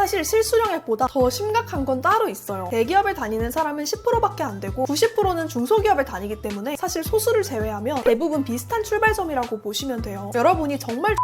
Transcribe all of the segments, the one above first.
사실 실수령액보다 더 심각한 건 따로 있어요. 대기업에 다니는 사람은 10%밖에 안 되고 90%는 중소기업에 다니기 때문에 사실 소수를 제외하면 대부분 비슷한 출발점이라고 보시면 돼요. 여러분이 정말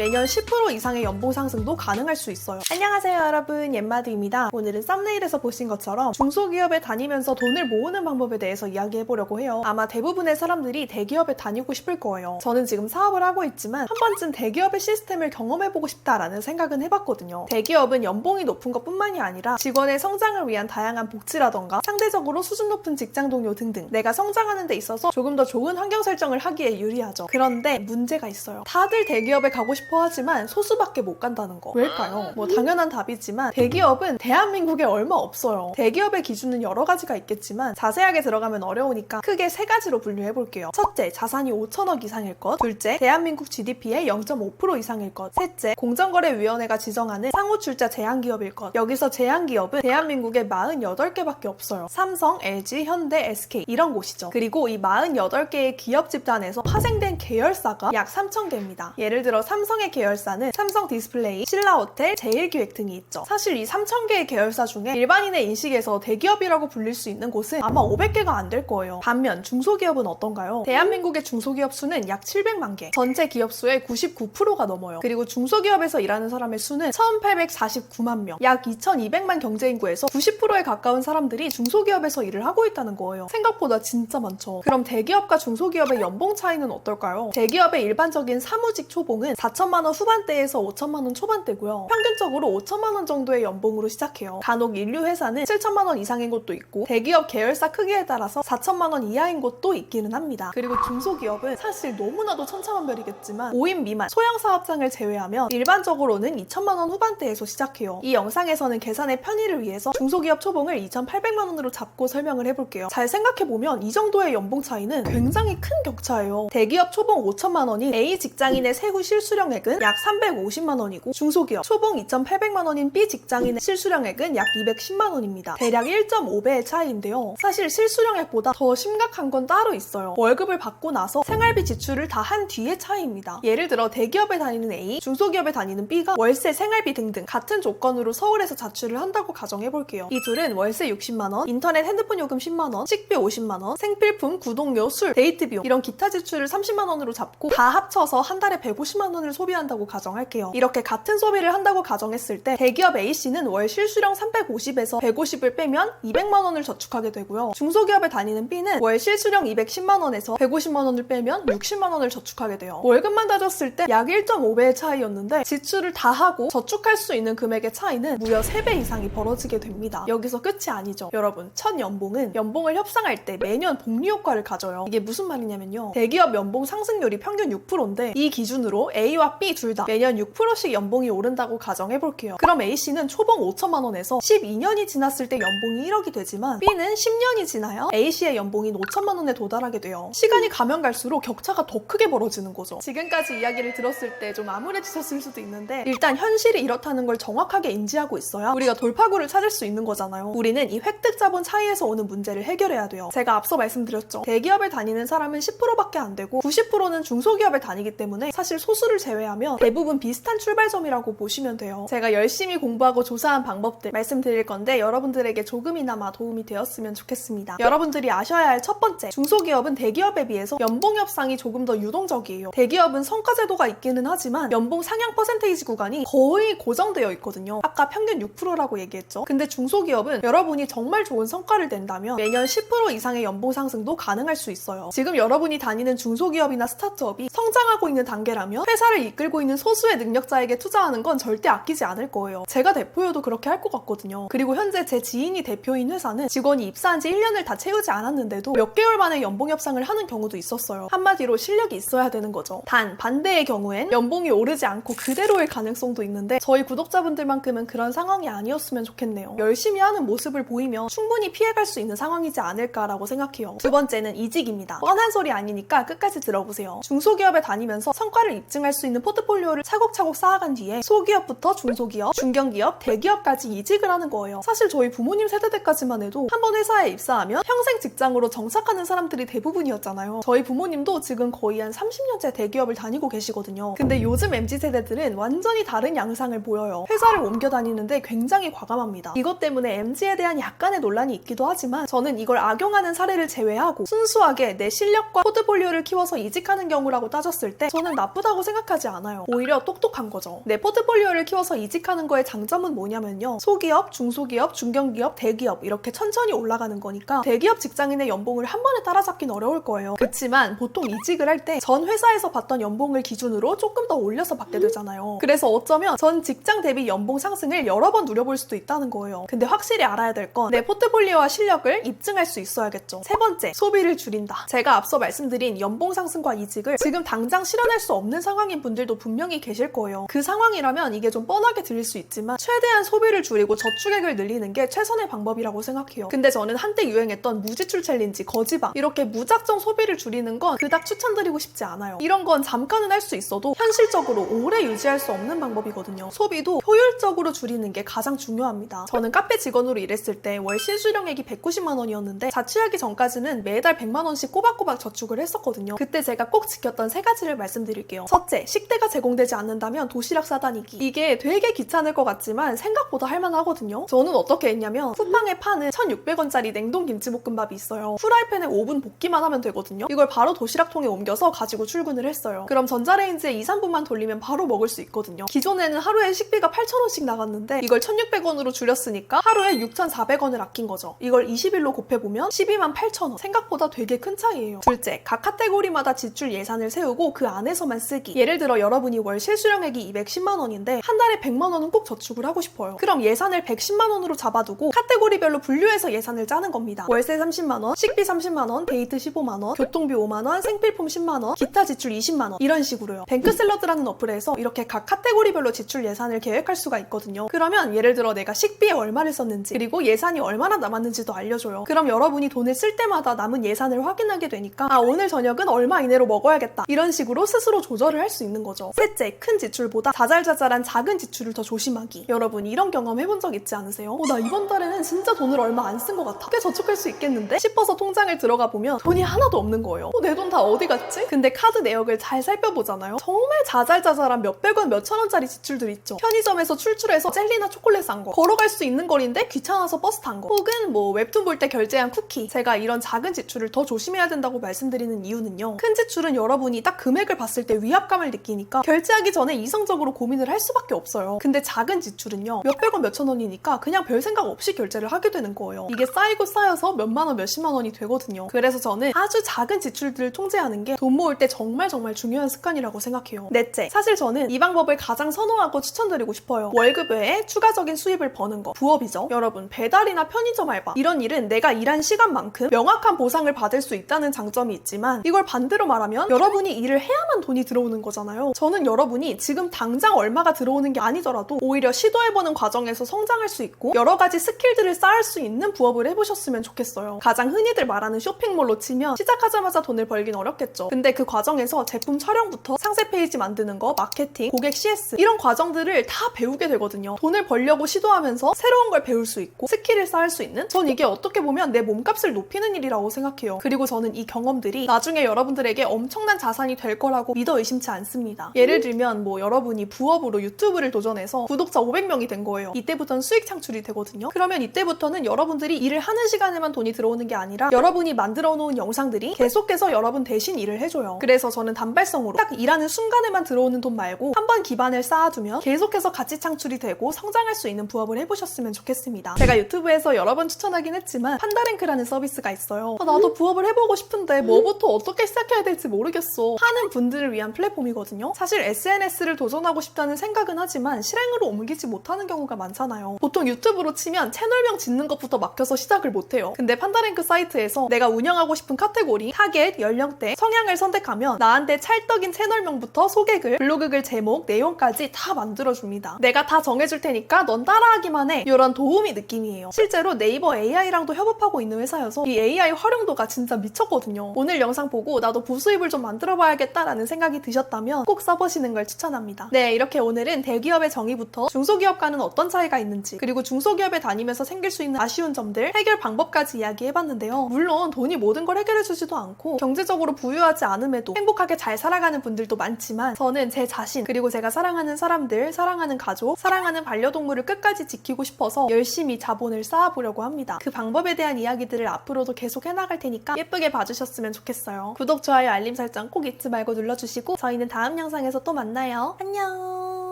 매년 10% 이상의 연봉 상승도 가능할 수 있어요. 안녕하세요 여러분, 옌마드입니다. 오늘은 썸네일에서 보신 것처럼 중소기업에 다니면서 돈을 모으는 방법에 대해서 이야기해보려고 해요. 아마 대부분의 사람들이 대기업에 다니고 싶을 거예요. 저는 지금 사업을 하고 있지만 한 번쯤 대기업의 시스템을 경험해보고 싶다라는 생각은 해봤거든요. 대기업은 연봉이 높은 것뿐만이 아니라 직원의 성장을 위한 다양한 복지라던가 상대적으로 수준 높은 직장 동료 등등 내가 성장하는 데 있어서 조금 더 좋은 환경 설정을 하기에 유리하죠. 그런데 문제가 있어요. 다들 대기업에 가고 싶어 하지만 소수밖에 못 간다는 거. 왜일까요? 뭐 당연한 답이지만 대기업은 대한민국에 얼마 없어요. 대기업의 기준은 여러 가지가 있겠지만 자세하게 들어가면 어려우니까 크게 세 가지로 분류해볼게요. 첫째, 자산이 5천억 이상일 것. 둘째, 대한민국 GDP의 0.5% 이상일 것. 셋째, 공정거래위원회가 지정하는 상호출자 제한기업일 것. 여기서 제한기업은 대한민국에 48개밖에 없어요. 삼성, LG, 현대, SK 이런 곳이죠. 그리고 이 48개의 기업 집단에서 파생된 계열사가 약 3,000개입니다. 예를 들어 삼성의 계열사는 삼성디스플레이, 신라호텔, 제일기획 등이 있죠. 사실 이 3,000개의 계열사 중에 일반인의 인식에서 대기업이라고 불릴 수 있는 곳은 아마 500개가 안 될 거예요. 반면 중소기업은 어떤가요? 대한민국의 중소기업 수는 약 700만 개, 전체 기업 수의 99%가 넘어요. 그리고 중소기업에서 일하는 사람의 수는 1,849만 명, 약 2,200만 경제인구에서 90%에 가까운 사람들이 중소기업에서 일을 하고 있다는 거예요. 생각보다 진짜 많죠. 그럼 대기업과 중소기업의 연봉 차이는 어떨까요? 대기업의 일반적인 사무직 초봉은 4천만 원 후반대에서 5천만 원 초반대고요. 평균적으로 5천만 원 정도의 연봉으로 시작해요. 간혹 인류 회사는 7천만 원 이상인 곳도 있고 대기업 계열사 크기에 따라서 4천만 원 이하인 곳도 있기는 합니다. 그리고 중소기업은 사실 너무나도 천차만별이겠지만 5인 미만 소형 사업장을 제외하면 일반적으로는 2천만 원 후반대에서 시작해요. 이 영상에서는 계산의 편의를 위해서 중소기업 초봉을 2,800만 원으로 잡고 설명을 해볼게요. 잘 생각해보면 이 정도의 연봉 차이는 굉장히 큰 격차예요. 대기업 초봉 5천만 원인 A 직장인의 세후 실수령액은 약 350만 원이고 중소기업 초봉 2,800만 원인 B 직장인의 실수령액은 약 210만 원입니다. 대략 1.5배의 차이인데요. 사실 실수령액보다 더 심각한 건 따로 있어요. 월급을 받고 나서 생활비 지출을 다 한 뒤의 차이입니다. 예를 들어 대기업에 다니는 A, 중소기업에 다니는 B가 월세, 생활비 등등 같은 조건으로 서울에서 자취를 한다고 가정해볼게요. 이 둘은 월세 60만 원, 인터넷 핸드폰 요금 10만 원, 식비 50만 원, 생필품, 구독료, 술, 데이트 비용 이런 기타 지출을 30만 원으로 잡고 다 합쳐서 한 달에 150만 원을 소비한다고 가정할게요. 이렇게 같은 소비를 한다고 가정했을 때 대기업 A씨는 월 실수령 350에서 150을 빼면 200만 원을 저축하게 되고요. 중소기업에 다니는 B는 월 실수령 210만 원에서 150만 원을 빼면 60만 원을 저축하게 돼요. 월급만 따졌을 때 약 1.5배의 차이였는데 지출을 다 하고 저축할 수 있는 금액의 차이는 무려 3배 이상이 벌어지게 됩니다. 여기서 끝이 아니죠. 여러분, 첫 연봉은 연봉을 협상할 때 매년 복리 효과를 가져요. 이게 무슨 말이냐면요. 대기업 연봉 상승률이 평균 6%인데 이 기준으로 A와 B 둘 다 매년 6%씩 연봉이 오른다고 가정해볼게요. 그럼 A씨는 초봉 5천만 원에서 12년이 지났을 때 연봉이 1억이 되지만 B는 10년이 지나야 A씨의 연봉이 5천만 원에 도달하게 돼요. 시간이 가면 갈수록 격차가 더 크게 벌어지는 거죠. 지금까지 이야기를 들었을 때 좀 암울해지셨을 수도 있는데 일단 현실이 이렇다는 걸 정확하게 인지하고 있어야 우리가 돌파구를 찾을 수 있는 거잖아요. 우리는 이 획득 자본 차이에서 오는 문제를 해결해야 돼요. 제가 앞서 말씀드렸죠. 대기업에 다니는 사람은 10%밖에 안 되고 90%는 중소기업에 다니기 때문에 사실 소수를 제외하면 대부분 비슷한 출발점이라고 보시면 돼요. 제가 열심히 공부하고 조사한 방법들 말씀드릴 건데 여러분들에게 조금이나마 도움이 되었으면 좋겠습니다. 여러분들이 아셔야 할 첫 번째, 중소기업은 대기업에 비해서 연봉 협상이 조금 더 유동적이에요. 대기업은 성과제도가 있기는 하지만 연봉 상향 퍼센테이지 구간이 거의 고정되어 있거든요. 아까 평균 6%라고 얘기했죠. 근데 중소기업은 여러분이 정말 좋은 성과를 낸다면 매년 10% 이상의 연봉 상승도 가능할 수 있어요. 지금 여러분이 다니는 중소기업이나 스타트업이 성장하고 있는 단계라면 회사를 이끌고 있는 소수의 능력자에게 투자하는 건 절대 아끼지 않을 거예요. 제가 대표여도 그렇게 할 것 같거든요. 그리고 현재 제 지인이 대표인 회사는 직원이 입사한 지 1년을 다 채우지 않았는데도 몇 개월 만에 연봉 협상을 하는 경우도 있었어요. 한마디로 실력이 있어야 되는 거죠. 단 반대의 경우엔 연봉이 오르지 않고 그대로일 가능성도 있는데 저희 구독자분들만큼은 그런 상황이 아니었으면 좋겠네요. 열심히 하는 모습을 보이면 충분히 피해갈 수 있는 상황이지 않을까라고 생각해요. 두 번째는 이직입니다. 뻔한 소리 아니니까 끝까지 들어보세요. 중소기업에 다니면서 성과를 입증할 수 있는 포트폴리오를 차곡차곡 쌓아간 뒤에 소기업부터 중소기업, 중견기업, 대기업까지 이직을 하는 거예요. 사실 저희 부모님 세대 때까지만 해도 한번 회사에 입사하면 평생 직장으로 정착하는 사람들이 대부분이었잖아요. 저희 부모님도 지금 거의 한 30년째 대기업을 다니고 계시거든요. 근데 요즘 MZ세대들은 완전히 다른 양상을 보여요. 회사를 옮겨 다니는데 굉장히 과감합니다. 이것 때문에 MZ에 대한 약간의 논란이 있기도 하지만 저는 이걸 악용하는 사례를 제외하고 순수하게 내 실력과 포트폴리오를 키워서 이직하는 경우라고 따졌을 때 저는 나쁘다고 생각하지 않아요. 오히려 똑똑한 거죠. 내 포트폴리오를 키워서 이직하는 거의 장점은 뭐냐면요. 소기업, 중소기업, 중견기업, 대기업 이렇게 천천히 올라가는 거니까 대기업 직장인의 연봉을 한 번에 따라잡긴 어려울 거예요. 그렇지만 보통 이직을 할 때 전 회사에서 받던 연봉을 기준으로 조금 더 올려서 받게 되잖아요. 그래서 어쩌면 전 직장 대비 연봉 상승을 여러 번 누려볼 수도 있다는 거예요. 근데 확실히 알아야 될 건 내 포트폴리오와 실력을 입증할 수 있어야겠죠. 세 번째, 소비를 줄인다. 제가 앞서 말씀드린 연봉 상승과 이직을 지금 당장 실현할 수 없는 상황인 분들도 분명히 계실 거예요. 그 상황이라면 이게 좀 뻔하게 들릴 수 있지만 최대한 소비를 줄이고 저축액을 늘리는 게 최선의 방법이라고 생각해요. 근데 저는 한때 유행했던 무지출 챌린지, 거지방 이렇게 무작정 소비를 줄이는 건 그닥 추천드리고 싶지 않아요. 이런 건 잠깐은 할 수 있어도 현실적으로 오래 유지할 수 없는 방법이거든요. 소비도 효율적으로 줄이는 게 가장 중요합니다. 저는 카페 직원으로 일했을 때 월 실수령액이 190만 원이었는데 자취하기 전까지는 매달 100만 원씩 꼬박꼬박 저축을 했었거든요. 그때 제가 꼭 지켰던 세 가지를 말씀드릴게요. 첫째, 식대가 제공되지 않는다면 도시락 싸다니기. 이게 되게 귀찮을 것 같지만 생각보다 할만하거든요. 저는 어떻게 했냐면 쿠팡에 파는 1,600원짜리 냉동 김치볶음밥이 있어요. 프라이팬에 5분 볶기만 하면 되거든요. 이걸 바로 도시락통에 옮겨서 가지고 출근을 했어요. 그럼 전자레인지에 2, 3분만 돌리면 바로 먹을 수 있거든요. 기존에는 하루에 식비가 8,000원씩 나갔는데 이걸 1,600원으로 줄였으니까 하루에 6,400원을 아낀 거죠. 이걸 20일로 곱해보면 128,000원. 생각보다 되게 큰 차이예요. 둘째, 각 카테고리마다 지출 예산을 세우고 그 안에서만 쓰기. 예를 들어 여러분이 월 실수령액이 210만 원인데 한 달에 100만 원은 꼭 저축을 하고 싶어요. 그럼 예산을 110만 원으로 잡아두고 카테고리별로 분류해서 예산을 짜는 겁니다. 월세 30만 원, 식비 30만 원, 데이트 15만 원, 교통비 5만 원, 생필품 10만 원, 기타 지출 20만 원 이런 식으로요. 뱅크샐러드라는 어플에서 이렇게 각 카테고리별로 지출 예산을 계획할 수가 있거든요. 그러면 예를 들어 내가 식비에 얼마를 썼는지 그리고 예산이 얼마나 남았는지도 알려줘요. 그럼 여러분이 돈을 쓸 때마다 남은 예산을 확인하게 되니까 아 오늘 저녁은 얼마 이내로 먹어야겠다 이런 식으로 스스로 조절을 할 수 있는 거죠. 셋째, 큰 지출보다 자잘자잘한 작은 지출을 더 조심하기. 여러분 이런 경험 해본 적 있지 않으세요? 나 이번 달에는 진짜 돈을 얼마 안 쓴 것 같아. 꽤 저축할 수 있겠는데? 싶어서 통장을 들어가 보면 돈이 하나도 없는 거예요. 내 돈 다 어디 갔지? 근데 카드 내역을 잘 살펴보잖아요. 정말 자잘자잘한 몇백 원, 몇천 원짜리 지출들 있죠. 편의점에서 출출해서 젤리나 초콜릿 산 거, 걸어갈 수 있는 거리인데 귀찮아서 버스 탄 거, 혹은 뭐 웹툰 볼 때 결제한 쿠키. 제가 이런 작은 지출을 더 조심해야 된다고 말씀드리는 이유는요. 큰 지출은 여러분이 딱 금액을 봤을 때 위압감을 느끼니까 결제하기 전에 이성적으로 고민을 할 수밖에 없어요. 근데 작은 지출은요. 몇백 원, 몇천 원이니까 그냥 별 생각 없이 결제를 하게 되는 거예요. 이게 쌓이고 쌓여서 몇만 원, 몇십만 원이 되거든요. 그래서 저는 아주 작은 지출들을 통제하는 게 돈 모을 때 정말 중요한 습관이라고 생각해요. 넷째, 사실 저는 이 방법을 가장 선호하고 추천드리고 싶어요. 월급 외에 추가적인 수입을 버는 거. 부업이죠. 여러분, 배달이나 편의점 알바 이런 일은 내가 일한 시간만큼 명확한 보상을 받을 수 있다는 장점이 있지만 이걸 반대로 말하면 여러분이 일을 해야만 돈이 들어오는 거잖아요. 저는 여러분이 지금 당장 얼마가 들어오는 게 아니더라도 오히려 시도해보는 과정에서 성장할 수 있고 여러 가지 스킬들을 쌓을 수 있는 부업을 해보셨으면 좋겠어요. 가장 흔히들 말하는 쇼핑몰로 치면 시작하자마자 돈을 벌긴 어렵겠죠. 근데 그 과정에서 제품 촬영부터 상세 페이지 만드는 거, 마케팅, 고객 CS 이런 과정들을 다 배우게 되거든요. 돈을 벌려고 시도하면서 새로운 걸 배울 수 있고 스킬을 쌓을 수 있는 전 이게 어떻게 보면 내 몸값을 높이는 일이라고 생각해요. 그리고 저는 이 경험들이 나중에 여러분들에게 엄청난 자산이 될 거라고 믿어 의심치 않습니다. 예를 들면 뭐 여러분이 부업으로 유튜브를 도전해서 구독자 500명이 된 거예요. 이때부터는 수익 창출이 되거든요. 그러면 이때부터는 여러분들이 일을 하는 시간에만 돈이 들어오는 게 아니라 여러분이 만들어 놓은 영상들이 계속해서 여러분 대신 일을 해줘요. 그래서 저는 단발성으로 딱 일하는 순간에만 들어오는 돈 말고 한번 기반을 쌓아두면 계속해서 가치 창출이 되고 성장할 수 있는 부업을 해보셨으면 좋겠습니다. 제가 유튜브에서 여러 번 추천하긴 했지만 판다랭크라는 서비스가 있어요. 나도 부업을 해보고 싶은데 뭐부터 어떻게 시작해야 될지 모르겠어 하는 분들을 위한 플랫폼이거든요. 사실 SNS를 도전하고 싶다는 생각은 하지만 실행으로 옮기지 못하는 경우가 많잖아요. 보통 유튜브로 치면 채널명 짓는 것부터 막혀서 시작을 못해요. 근데 판다랭크 사이트에서 내가 운영하고 싶은 카테고리, 타겟, 연령대, 성향을 선택하면 나한테 찰떡인 채널명부터 소개글, 블로그글 제목, 내용까지 다 만들어줍니다. 내가 다 정해줄 테니까 넌 따라하기만 해. 이런 도우미 느낌이에요. 실제로 네이버 AI랑도 협업하고 있는 회사여서 이 AI 활용도가 진짜 미쳤거든요. 오늘 영상 보고 나도 부수입을 좀 만들어봐야겠다라는 생각이 드셨다면 꼭 꼭 써보시는 걸 추천합니다. 네, 이렇게 오늘은 대기업의 정의부터 중소기업과는 어떤 차이가 있는지, 그리고 중소기업에 다니면서 생길 수 있는 아쉬운 점들, 해결 방법까지 이야기해봤는데요. 물론 돈이 모든 걸 해결해주지도 않고 경제적으로 부유하지 않음에도 행복하게 잘 살아가는 분들도 많지만, 저는 제 자신, 그리고 제가 사랑하는 사람들, 사랑하는 가족, 사랑하는 반려동물을 끝까지 지키고 싶어서 열심히 자본을 쌓아보려고 합니다. 그 방법에 대한 이야기들을 앞으로도 계속 해나갈 테니까 예쁘게 봐주셨으면 좋겠어요. 구독, 좋아요, 알림 설정 꼭 잊지 말고 눌러주시고 저희는 다음 영상에서 또 만나요. 안녕!